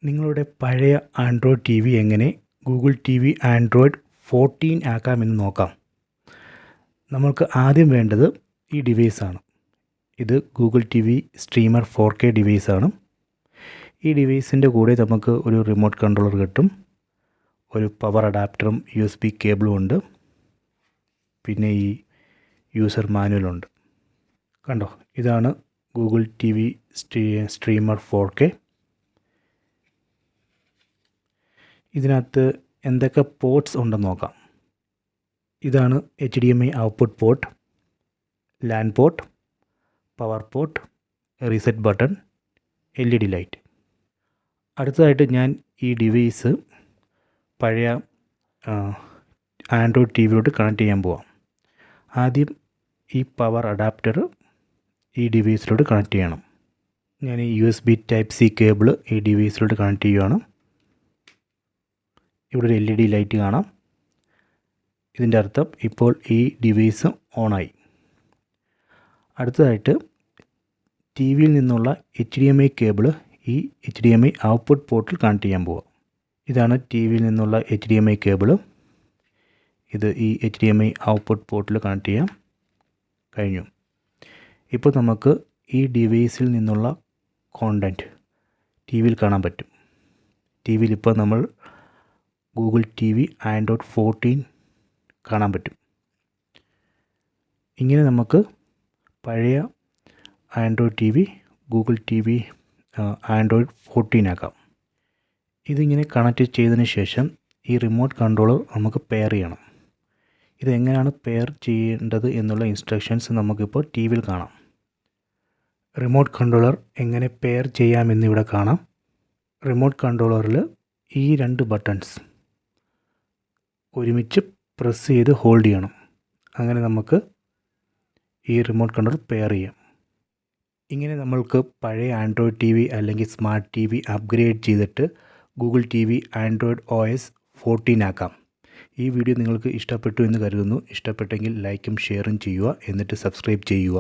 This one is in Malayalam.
നിങ്ങളുടെ പഴയ ആൻഡ്രോയിഡ് ടി വി എങ്ങനെ ഗൂഗിൾ ടി വി ആൻഡ്രോയിഡ് 14 ആക്കാമെന്ന് നോക്കാം. നമ്മൾക്ക് ആദ്യം വേണ്ടത് ഈ ഡിവൈസാണ്. ഇത് ഗൂഗിൾ ടി വി സ്ട്രീമർ 4K ഡിവൈസാണ്. ഈ ഡിവൈസിൻ്റെ കൂടെ നമുക്ക് ഒരു റിമോട്ട് കൺട്രോളർ കിട്ടും, ഒരു പവർ അഡാപ്റ്ററും USB കേബിളും ഉണ്ട്, പിന്നെ ഈ യൂസർ മാനുവലുണ്ട്. കണ്ടോ, ഇതാണ് ഗൂഗിൾ ടി വി സ്ട്രീമർ 4K. ഇതിനകത്ത് എന്തൊക്കെ പോർട്ട്സ് ഉണ്ടെന്ന് നോക്കാം. ഇതാണ് HDMI output port, LAN port, power port, reset button, LED light. അടുത്തതായിട്ട് ഞാൻ ഈ ഡിവൈസ് പഴയ ആൻഡ്രോയിഡ് ടി വിയോട്ട് കണക്ട് ചെയ്യാൻ പോവാം. ആദ്യം ഈ പവർ അഡാപ്റ്റർ ഈ ഡിവൈസിലോട്ട് കണക്ട് ചെയ്യണം. ഞാൻ ഈ USB Type-C കേബിൾ ഈ ഡിവൈസിലോട്ട് കണക്ട് ചെയ്യുകയാണ്. ഇവിടെ ഒരു LED ലൈറ്റ് കാണാം. ഇതിൻ്റെ അർത്ഥം ഇപ്പോൾ ഈ ഡിവൈസ് ഓണായി. അടുത്തതായിട്ട് ടി വിയിൽ നിന്നുള്ള HDMI കേബിൾ ഈ HDMI ഔട്ട്പുട്ട് പോർട്ടിൽ കണക്ട് ചെയ്യാൻ പോവാം. ഇതാണ് ടി വിയിൽ നിന്നുള്ള HDMI കേബിൾ. ഇത് ഈ HDMI ഔട്ട്പുട്ട് പോർട്ടിൽ കണക്ട് ചെയ്യാം. കഴിഞ്ഞു. ഇപ്പോൾ നമുക്ക് ഈ ഡിവൈസിൽ നിന്നുള്ള കോണ്ടൻറ്റ് ടി വിയിൽ കാണാൻ പറ്റും. ടി വിയിൽ ഇപ്പോൾ നമ്മൾ ഗൂഗിൾ ടി വി ആൻഡ്രോയിഡ് 14 കാണാൻ പറ്റും. ഇങ്ങനെ നമുക്ക് പഴയ Android T V Google T V Android 14 ആക്കാം. ഇതിങ്ങനെ കണക്റ്റ് ചെയ്തതിന് ശേഷം ഈ റിമോട്ട് കൺട്രോളർ നമുക്ക് പെയർ ചെയ്യണം. ഇതെങ്ങനെയാണ് പെയർ ചെയ്യേണ്ടത് എന്നുള്ള ഇൻസ്ട്രക്ഷൻസ് നമുക്കിപ്പോൾ ടി വിയിൽ കാണാം. റിമോട്ട് കൺട്രോളർ എങ്ങനെ പെയർ ചെയ്യാമെന്നിവിടെ കാണാം. റിമോട്ട് കൺട്രോളറിൽ ഈ രണ്ട് ബട്ടൺസ് ഒരുമിച്ച് പ്രസ് ചെയ്ത് ഹോൾഡ് ചെയ്യണം. അങ്ങനെ നമുക്ക് ഈ റിമോട്ട് കൺട്രോൾ പെയർ ചെയ്യാം. ഇങ്ങനെ നമ്മൾക്ക് പഴയ ആൻഡ്രോയിഡ് ടി വി അല്ലെങ്കിൽ സ്മാർട്ട് ടി വി അപ്ഗ്രേഡ് ചെയ്തിട്ട് ഗൂഗിൾ ടി വി ആൻഡ്രോയിഡ് OS 14 ആക്കാം. ഈ വീഡിയോ നിങ്ങൾക്ക് ഇഷ്ടപ്പെട്ടു എന്ന് കരുതുന്നു. ഇഷ്ടപ്പെട്ടെങ്കിൽ ലൈക്കും ഷെയറും ചെയ്യുക, എന്നിട്ട് സബ്സ്ക്രൈബ് ചെയ്യുക.